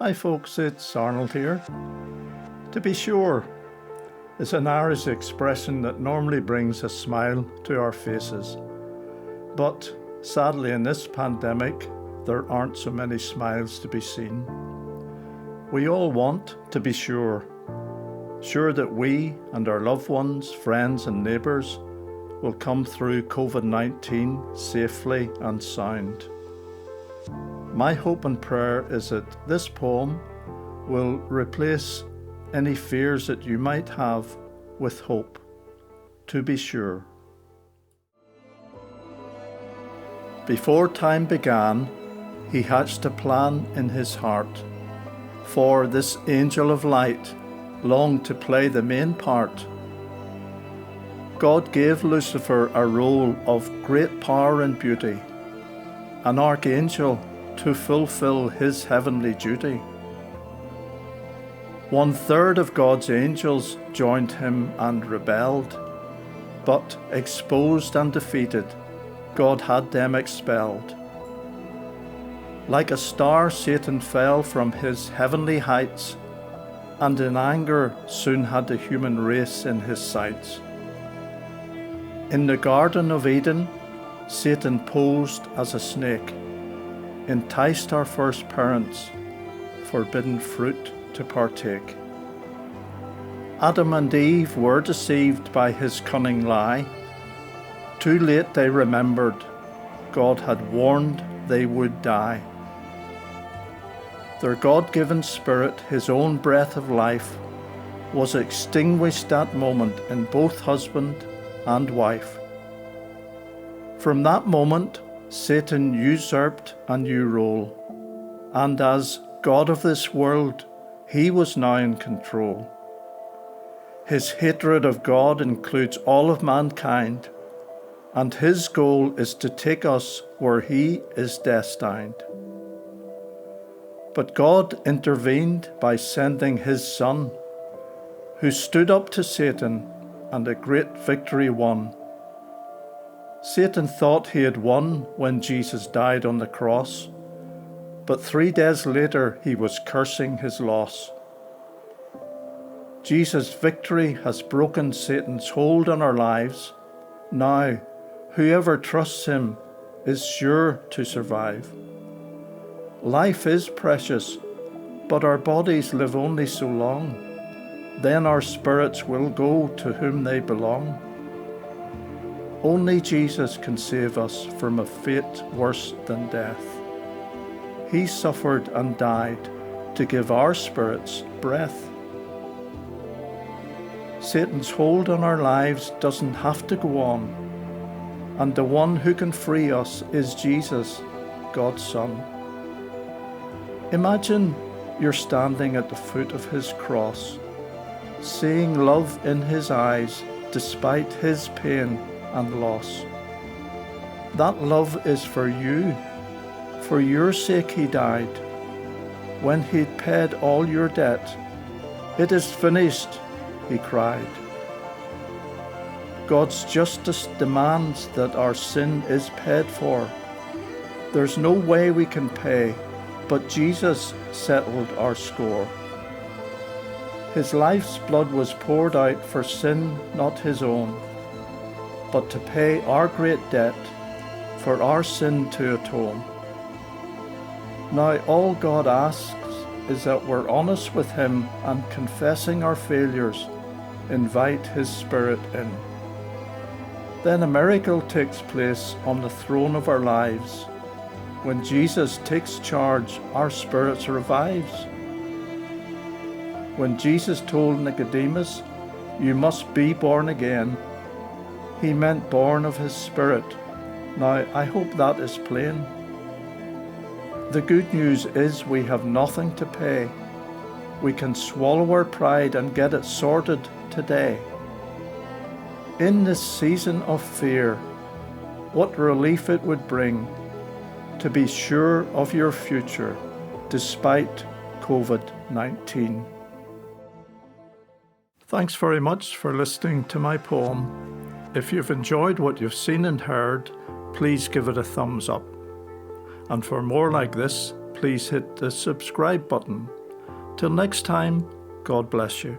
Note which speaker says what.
Speaker 1: Hi folks, it's Arnold here. To be sure is an Irish expression that normally brings a smile to our faces. But sadly in this pandemic, there aren't so many smiles to be seen. We all want to be sure that we and our loved ones, friends and neighbours will come through COVID-19 safely and sound. My hope and prayer is that this poem will replace any fears that you might have with hope. To be sure. Before time began, he hatched a plan in his heart, for this angel of light longed to play the main part. God gave Lucifer a role of great power and beauty, an archangel to fulfill his heavenly duty. 1/3 of God's angels joined him and rebelled, but exposed and defeated, God had them expelled. Like a star, Satan fell from his heavenly heights, and in anger soon had the human race in his sights. In the Garden of Eden, Satan posed as a snake, enticed our first parents, forbidden fruit to partake. Adam and Eve were deceived by his cunning lie. Too late they remembered, God had warned they would die. Their God-given spirit, his own breath of life, was extinguished that moment in both husband and wife. From that moment, Satan usurped a new role, and as God of this world, he was now in control. His hatred of God includes all of mankind, and his goal is to take us where he is destined. But God intervened by sending his Son, who stood up to Satan and a great victory won. Satan thought he had won when Jesus died on the cross, but 3 days later he was cursing his loss. Jesus' victory has broken Satan's hold on our lives. Now, whoever trusts him is sure to survive. Life is precious, but our bodies live only so long. Then our spirits will go to whom they belong. Only Jesus can save us from a fate worse than death. He suffered and died to give our spirits breath. Satan's hold on our lives doesn't have to go on, and the one who can free us is Jesus, God's Son. Imagine you're standing at the foot of his cross, seeing love in his eyes despite his pain and loss. That love is for you. For your sake he died. When he'd paid all your debt, "It is finished," he cried. God's justice demands that our sin is paid for. There's no way we can pay, but Jesus settled our score. His life's blood was poured out for sin not his own, but to pay our great debt, for our sin to atone. Now all God asks is that we're honest with him and, confessing our failures, invite his Spirit in. Then a miracle takes place on the throne of our lives. When Jesus takes charge, our spirits revives. When Jesus told Nicodemus, "You must be born again," he meant born of his Spirit. Now I hope that is plain. The good news is we have nothing to pay. We can swallow our pride and get it sorted today. In this season of fear, what relief it would bring to be sure of your future despite COVID-19. Thanks very much for listening to my poem. If you've enjoyed what you've seen and heard, please give it a thumbs up. And for more like this, please please hit the subscribe button. Till next time, God bless you.